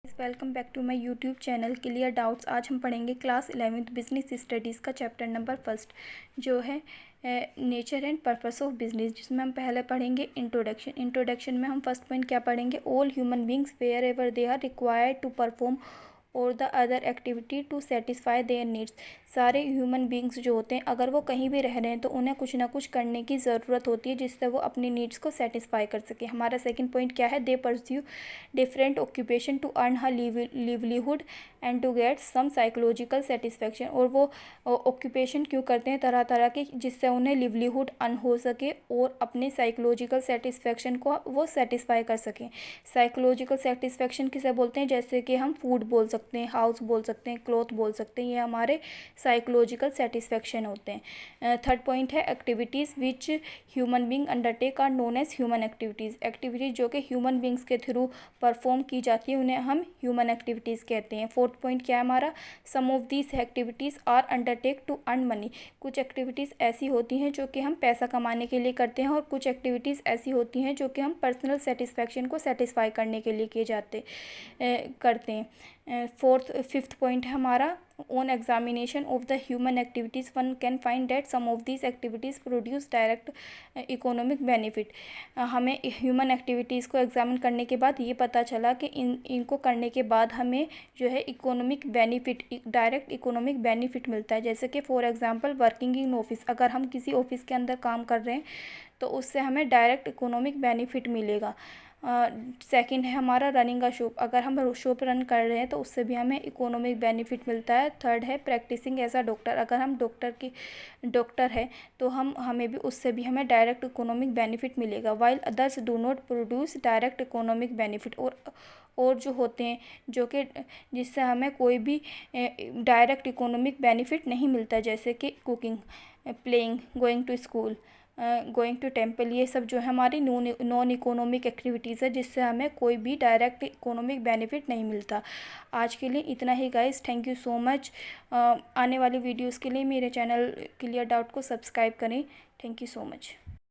Welcome back to my YouTube channel clear doubts. आज हम पढ़ेंगे क्लास 11th बिजनेस स्टडीज़ का चैप्टर नंबर फर्स्ट जो है nature and purpose of business, जिसमें हम पहले पढ़ेंगे इंट्रोडक्शन में हम फर्स्ट पॉइंट क्या पढ़ेंगे, all human beings wherever they are required to perform or the other activity to satisfy their needs. सारे ह्यूमन बींग्स जो होते हैं अगर वो कहीं भी रह रहे हैं तो उन्हें कुछ ना कुछ करने की ज़रूरत होती है जिससे वो अपनी नीड्स को सेटिस्फाई कर सके। हमारा सेकंड पॉइंट क्या है, they pursue different occupation to earn her livelihood and to get some psychological satisfaction. और वो ऑक्यूपेशन क्यों करते हैं तरह तरह के, जिससे उन्हें लिवलीहुड अर्न हो सके और अपने साइकोलॉजिकल सेटिस्फैक्शन को वो सेटिस्फाई कर सकें। साइकोलॉजिकल सेटिस्फैक्शन किसे बोलते हैं, जैसे कि हम फूड बोल सकते हैं, हाउस बोल सकते हैं, क्लॉथ बोल सकते हैं, ये हमारे साइकोलॉजिकल सेटिस्फैक्शन होते हैं। थर्ड पॉइंट है activities which human being undertake are known as human activities. Activities जो कि ह्यूमन बींग्स के थ्रू परफॉर्म की जाती है उन्हें हम ह्यूमन एक्टिविटीज़ कहते हैं। फोर्थ पॉइंट क्या है हमारा, some of these activities are undertake to earn money. कुछ एक्टिविटीज़ ऐसी होती हैं जो कि हम पैसा कमाने के लिए करते हैं और कुछ एक्टिविटीज़ ऐसी होती हैं जो कि हम पर्सनल सेटिस्फैक्शन को सेटिस्फाई करने के लिए करते हैं। फिफ्थ पॉइंट है हमारा, on examination of the human activities one can find that some of these activities produce direct economic benefit. हमें ह्यूमन एक्टिविटीज़ को एग्जामिन करने के बाद ये पता चला कि इनको करने के बाद हमें जो है economic benefit, direct economic benefit मिलता है। जैसे कि for example working in office, अगर हम किसी ऑफिस के अंदर काम कर रहे हैं तो उससे हमें डायरेक्ट इकोनॉमिक बेनिफिट मिलेगा। सेकंड है हमारा रनिंग अ शॉप, अगर हम शॉप रन कर रहे हैं तो उससे भी हमें इकोनॉमिक बेनिफिट मिलता है। थर्ड है प्रैक्टिसिंग एज अ डॉक्टर, अगर हम डॉक्टर है तो हमें भी उससे भी हमें डायरेक्ट इकोनॉमिक बेनिफिट मिलेगा। While others do not produce direct economic benefit, और जो होते हैं जो कि जिससे हमें कोई भी डायरेक्ट इकोनॉमिक बेनिफिट नहीं मिलता, जैसे कि cooking, playing, going to school, going to temple, ये सब जो है हमारी नॉन इकोनॉमिक एक्टिविटीज़ है जिससे हमें कोई भी डायरेक्ट इकोनॉमिक बेनिफिट नहीं मिलता। आज के लिए इतना ही guys, thank you so much. आने वाली वीडियोस के लिए मेरे चैनल क्लियर डाउट को सब्सक्राइब करें। Thank you so much.